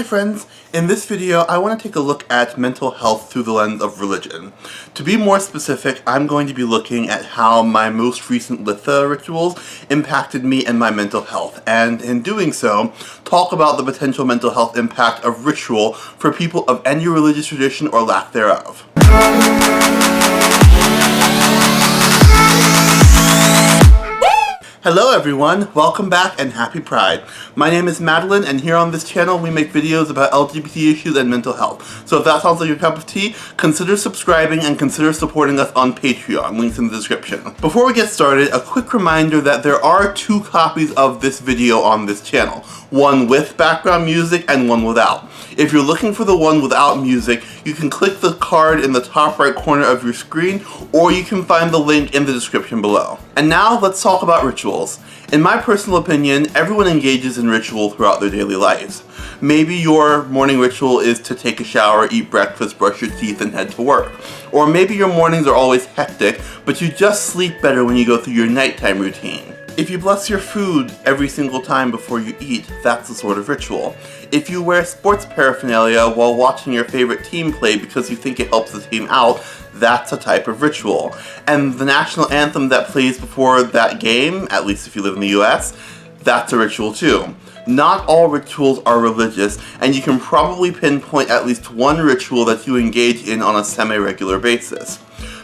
Hi friends! In this video, I want to take a look at mental health through the lens of religion. To be more specific, I'm going to be looking at how my most recent Litha rituals impacted me and my mental health, and in doing so, talk about the potential mental health impact of ritual for people of any religious tradition or lack thereof. Hello everyone, welcome back and happy Pride. My name is Madeline and here on this channel we make videos about LGBT issues and mental health. So if that sounds like your cup of tea, consider subscribing and consider supporting us on Patreon, links in the description. Before we get started, a quick reminder that there are two copies of this video on this channel. One with background music and one without. If you're looking for the one without music, you can click the card in the top right corner of your screen, or you can find the link in the description below. And now let's talk about rituals. In my personal opinion, everyone engages in ritual throughout their daily lives. Maybe your morning ritual is to take a shower, eat breakfast, brush your teeth, and head to work. Or maybe your mornings are always hectic, but you just sleep better when you go through your nighttime routine. If you bless your food every single time before you eat, that's a sort of ritual. If you wear sports paraphernalia while watching your favorite team play because you think it helps the team out, that's a type of ritual. And the national anthem that plays before that game, at least if you live in the US, that's a ritual too. Not all rituals are religious, and you can probably pinpoint at least one ritual that you engage in on a semi-regular basis.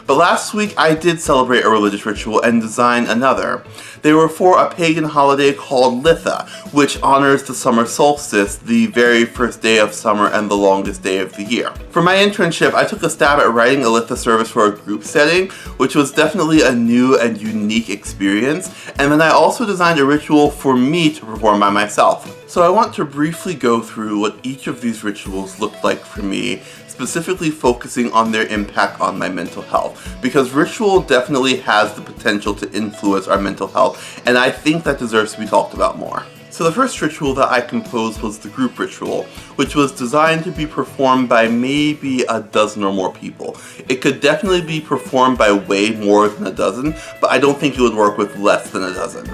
But last week I did celebrate a religious ritual and design another. They were for a pagan holiday called Litha, which honors the summer solstice, the very first day of summer and the longest day of the year. For my internship, I took a stab at writing a Litha service for a group setting, which was definitely a new and unique experience, and then I also designed a ritual for me to perform by myself. So I want to briefly go through what each of these rituals looked like for me, specifically focusing on their impact on my mental health, because ritual definitely has the potential to influence our mental health, and I think that deserves to be talked about more. So the first ritual that I composed was the group ritual, which was designed to be performed by maybe a dozen or more people. It could definitely be performed by way more than a dozen, but I don't think it would work with less than a dozen.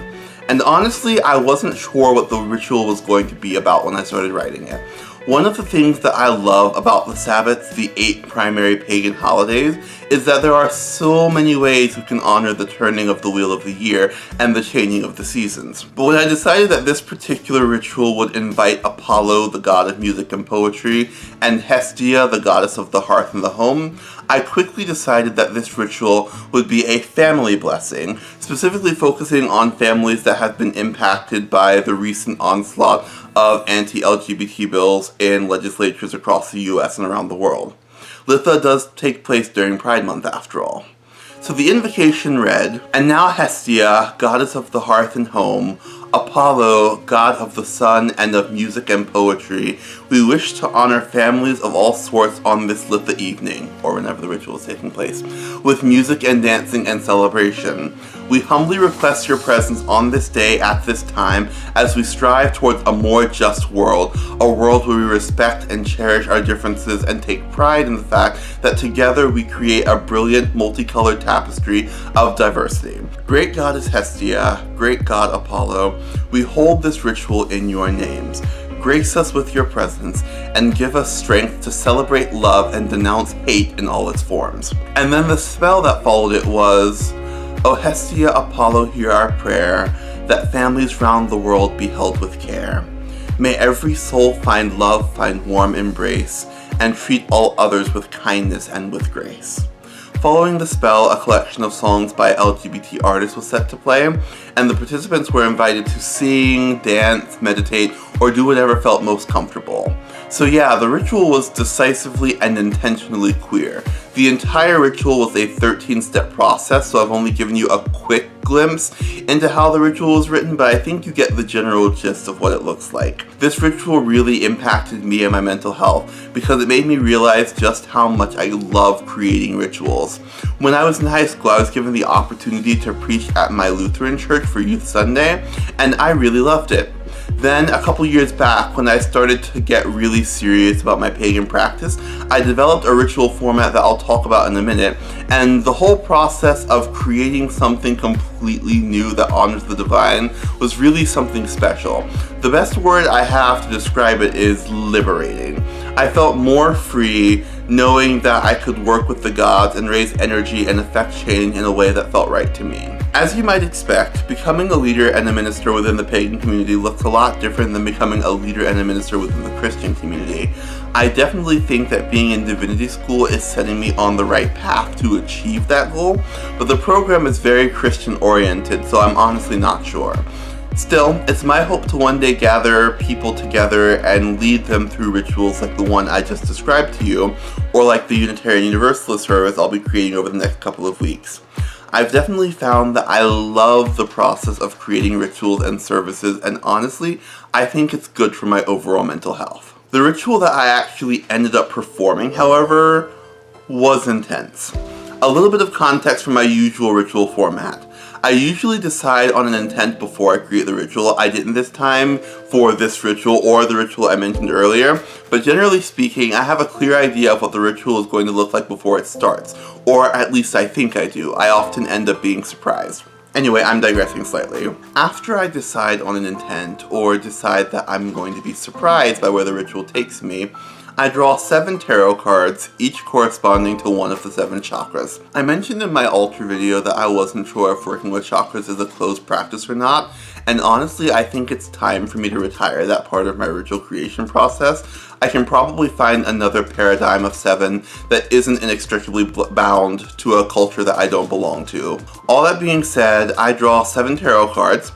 And honestly, I wasn't sure what the ritual was going to be about when I started writing it. One of the things that I love about the Sabbats, the 8 primary pagan holidays, is that there are so many ways we can honor the turning of the wheel of the year and the changing of the seasons. But when I decided that this particular ritual would invite Apollo, the god of music and poetry, and Hestia, the goddess of the hearth and the home, I quickly decided that this ritual would be a family blessing, specifically focusing on families that have been impacted by the recent onslaught of anti-LGBT bills in legislatures across the US and around the world. Litha does take place during Pride Month after all. So the invocation read, "And now Hestia, goddess of the hearth and home, Apollo, god of the sun and of music and poetry, we wish to honor families of all sorts on this Litha evening," or whenever the ritual is taking place, "with music and dancing and celebration. We humbly request your presence on this day at this time as we strive towards a more just world, a world where we respect and cherish our differences and take pride in the fact that together we create a brilliant multicolored tapestry of diversity. Great goddess Hestia, great god Apollo, we hold this ritual in your names. Grace us with your presence, and give us strength to celebrate love and denounce hate in all its forms." And then the spell that followed it was, "O Hestia, Apollo, hear our prayer, that families round the world be held with care. May every soul find love, find warm embrace, and treat all others with kindness and with grace." Following the spell, a collection of songs by LGBT artists was set to play, and the participants were invited to sing, dance, meditate, or do whatever felt most comfortable. So yeah, the ritual was decisively and intentionally queer. The entire ritual was a 13-step process, so I've only given you a quick glimpse into how the ritual was written, but I think you get the general gist of what it looks like. This ritual really impacted me and my mental health because it made me realize just how much I love creating rituals. When I was in high school, I was given the opportunity to preach at my Lutheran church for Youth Sunday, and I really loved it. Then a couple years back, when I started to get really serious about my pagan practice, I developed a ritual format that I'll talk about in a minute, and the whole process of creating something completely new that honors the divine was really something special. The best word I have to describe it is liberating. I felt more free knowing that I could work with the gods and raise energy and affect change in a way that felt right to me. As you might expect, becoming a leader and a minister within the pagan community looks a lot different than becoming a leader and a minister within the Christian community. I definitely think that being in divinity school is setting me on the right path to achieve that goal, but the program is very Christian oriented, so I'm honestly not sure. Still, it's my hope to one day gather people together and lead them through rituals like the one I just described to you, or like the Unitarian Universalist service I'll be creating over the next couple of weeks. I've definitely found that I love the process of creating rituals and services, and honestly, I think it's good for my overall mental health. The ritual that I actually ended up performing, however, was intense. A little bit of context for my usual ritual format. I usually decide on an intent before I create the ritual. I didn't this time for this ritual or the ritual I mentioned earlier, but generally speaking, I have a clear idea of what the ritual is going to look like before it starts, or at least I think I do. I often end up being surprised. Anyway, I'm digressing slightly. After I decide on an intent, or decide that I'm going to be surprised by where the ritual takes me, I draw 7 tarot cards, each corresponding to one of the 7 chakras. I mentioned in my altar video that I wasn't sure if working with chakras is a closed practice or not, and honestly I think it's time for me to retire that part of my ritual creation process. I can probably find another paradigm of 7 that isn't inextricably bound to a culture that I don't belong to. All that being said, I draw 7 tarot cards,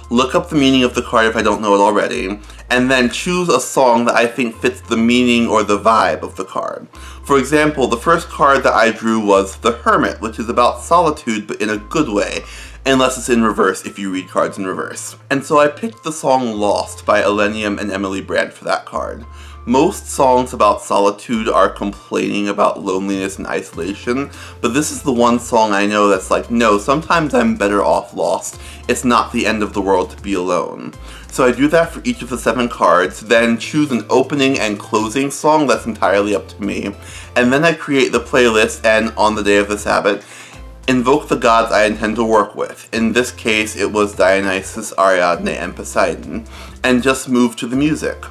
look up the meaning of the card if I don't know it already, and then choose a song that I think fits the meaning or the vibe of the card. For example, the first card that I drew was The Hermit, which is about solitude but in a good way, unless it's in reverse if you read cards in reverse. And so I picked the song Lost by Elenium and Emily Brandt for that card. Most songs about solitude are complaining about loneliness and isolation, but this is the one song I know that's like, no, sometimes I'm better off lost. It's not the end of the world to be alone. So I do that for each of the 7 cards, then choose an opening and closing song that's entirely up to me, and then I create the playlist and, on the day of the Sabbath, invoke the gods I intend to work with. In this case, it was Dionysus, Ariadne, and Poseidon, and just move to the music.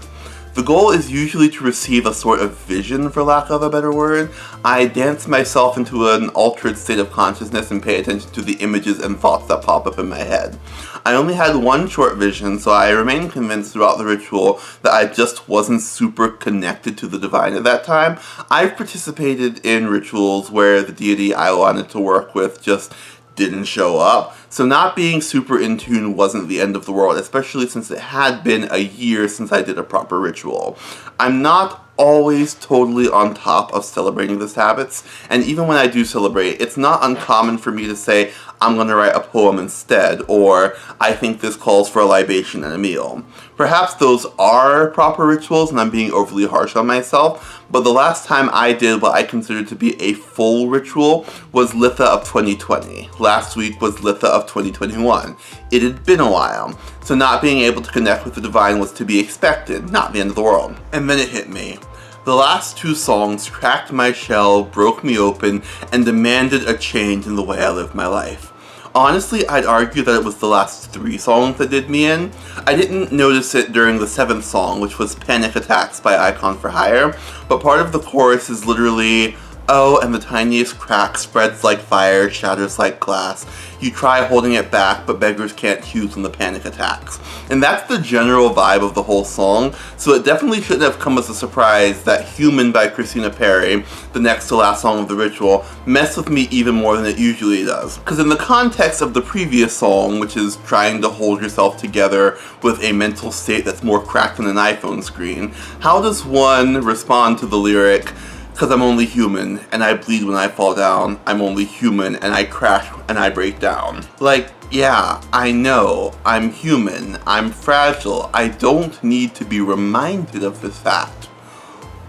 The goal is usually to receive a sort of vision, for lack of a better word. I dance myself into an altered state of consciousness and pay attention to the images and thoughts that pop up in my head. I only had one short vision, so I remained convinced throughout the ritual that I just wasn't super connected to the divine at that time. I've participated in rituals where the deity I wanted to work with just didn't show up, so not being super in tune wasn't the end of the world, especially since it had been a year since I did a proper ritual. I'm not always totally on top of celebrating the Sabbaths, and even when I do celebrate, it's not uncommon for me to say, I'm going to write a poem instead, or I think this calls for a libation and a meal. Perhaps those are proper rituals and I'm being overly harsh on myself, but the last time I did what I considered to be a full ritual was Litha of 2020. Last week was Litha of 2021. It had been a while, so not being able to connect with the divine was to be expected, not the end of the world. And then it hit me. The last 2 songs cracked my shell, broke me open, and demanded a change in the way I live my life. Honestly, I'd argue that it was the last 3 songs that did me in. I didn't notice it during the 7th song, which was Panic Attacks by Icon for Hire, but part of the chorus is literally, oh, and the tiniest crack spreads like fire, shatters like glass. You try holding it back, but beggars can't choose when the panic attacks. And that's the general vibe of the whole song, so it definitely shouldn't have come as a surprise that Human by Christina Perri, the next to last song of the ritual, messed with me even more than it usually does. Because in the context of the previous song, which is trying to hold yourself together with a mental state that's more cracked than an iPhone screen, how does one respond to the lyric, because I'm only human, and I bleed when I fall down, I'm only human, and I crash and I break down? Like, yeah, I know, I'm human, I'm fragile, I don't need to be reminded of this fact.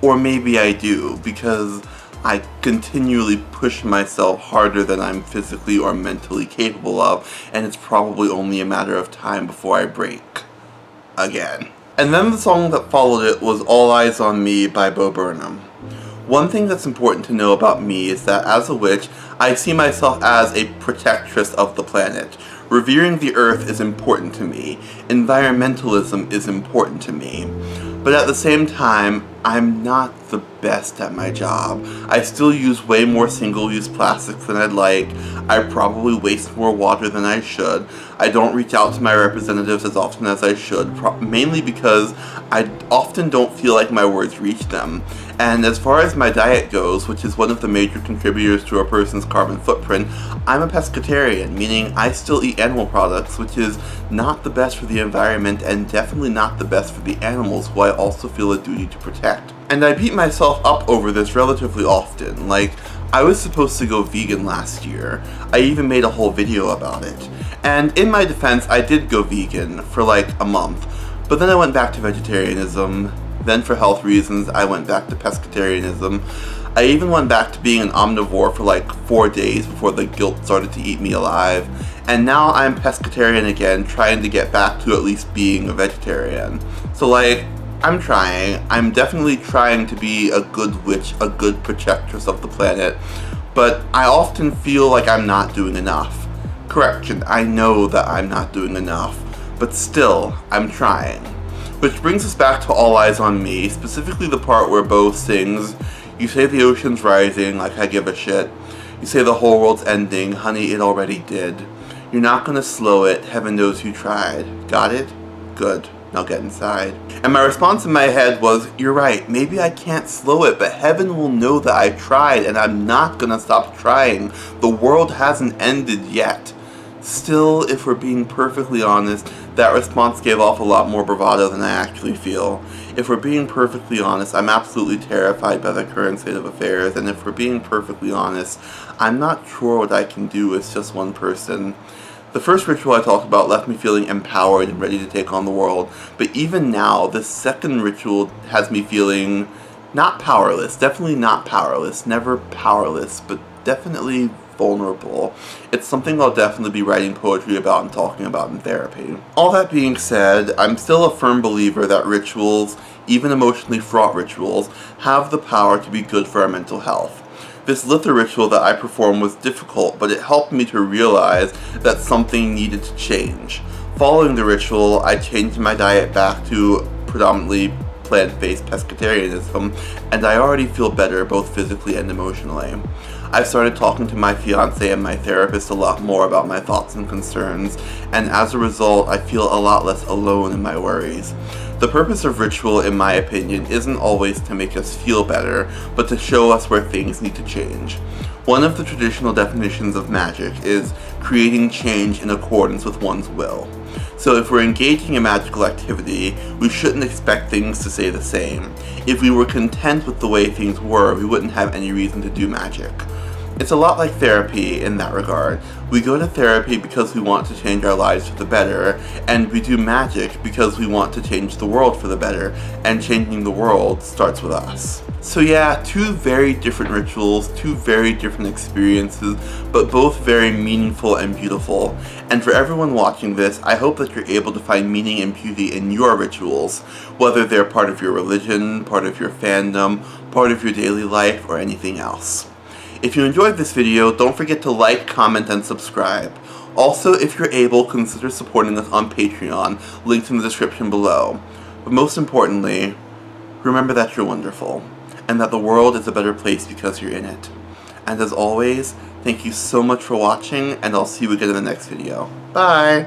Or maybe I do, because I continually push myself harder than I'm physically or mentally capable of, and it's probably only a matter of time before I break. again. And then the song that followed it was All Eyes on Me by Bo Burnham. One thing that's important to know about me is that as a witch, I see myself as a protectress of the planet. Revering the earth is important to me. Environmentalism is important to me. But at the same time, I'm not the best at my job. I still use way more single-use plastics than I'd like. I probably waste more water than I should. I don't reach out to my representatives as often as I should, mainly because I often don't feel like my words reach them. And as far as my diet goes, which is one of the major contributors to a person's carbon footprint, I'm a pescatarian, meaning I still eat animal products, which is not the best for the environment and definitely not the best for the animals who I also feel a duty to protect. And I beat myself up over this relatively often. Like, I was supposed to go vegan last year. I even made a whole video about it. And in my defense, I did go vegan for like a month. But then I went back to vegetarianism. Then for health reasons, I went back to pescatarianism. I even went back to being an omnivore for like 4 days before the guilt started to eat me alive. And now I'm pescatarian again, trying to get back to at least being a vegetarian. So like, I'm trying. I'm definitely trying to be a good witch, a good protectress of the planet. But I often feel like I'm not doing enough. Correction, I know that I'm not doing enough. But still, I'm trying. Which brings us back to All Eyes on Me, specifically the part where Bo sings, "You say the ocean's rising, like I give a shit. You say the whole world's ending, honey, it already did. You're not gonna slow it, heaven knows you tried. Got it? Good. Now get inside." And my response in my head was, you're right, maybe I can't slow it, but heaven will know that I tried, and I'm not gonna stop trying. The world hasn't ended yet. Still, if we're being perfectly honest, that response gave off a lot more bravado than I actually feel. If we're being perfectly honest, I'm absolutely terrified by the current state of affairs, and if we're being perfectly honest, I'm not sure what I can do as just one person. The first ritual I talked about left me feeling empowered and ready to take on the world, but even now, this second ritual has me feeling not powerless, definitely not powerless, never powerless, but definitely vulnerable. It's something I'll definitely be writing poetry about and talking about in therapy. All that being said, I'm still a firm believer that rituals, even emotionally fraught rituals, have the power to be good for our mental health. This Litha ritual that I performed was difficult, but it helped me to realize that something needed to change. Following the ritual, I changed my diet back to predominantly plant-based pescatarianism, and I already feel better both physically and emotionally. I've started talking to my fiance and my therapist a lot more about my thoughts and concerns, and as a result, I feel a lot less alone in my worries. The purpose of ritual, in my opinion, isn't always to make us feel better, but to show us where things need to change. One of the traditional definitions of magic is creating change in accordance with one's will. So if we're engaging in magical activity, we shouldn't expect things to stay the same. If we were content with the way things were, we wouldn't have any reason to do magic. It's a lot like therapy in that regard. We go to therapy because we want to change our lives for the better, and we do magic because we want to change the world for the better, and changing the world starts with us. So yeah, two very different rituals, two very different experiences, but both very meaningful and beautiful. And for everyone watching this, I hope that you're able to find meaning and beauty in your rituals, whether they're part of your religion, part of your fandom, part of your daily life, or anything else. If you enjoyed this video, don't forget to like, comment, and subscribe. Also, if you're able, consider supporting us on Patreon, linked in the description below. But most importantly, remember that you're wonderful, and that the world is a better place because you're in it. And as always, thank you so much for watching, and I'll see you again in the next video. Bye!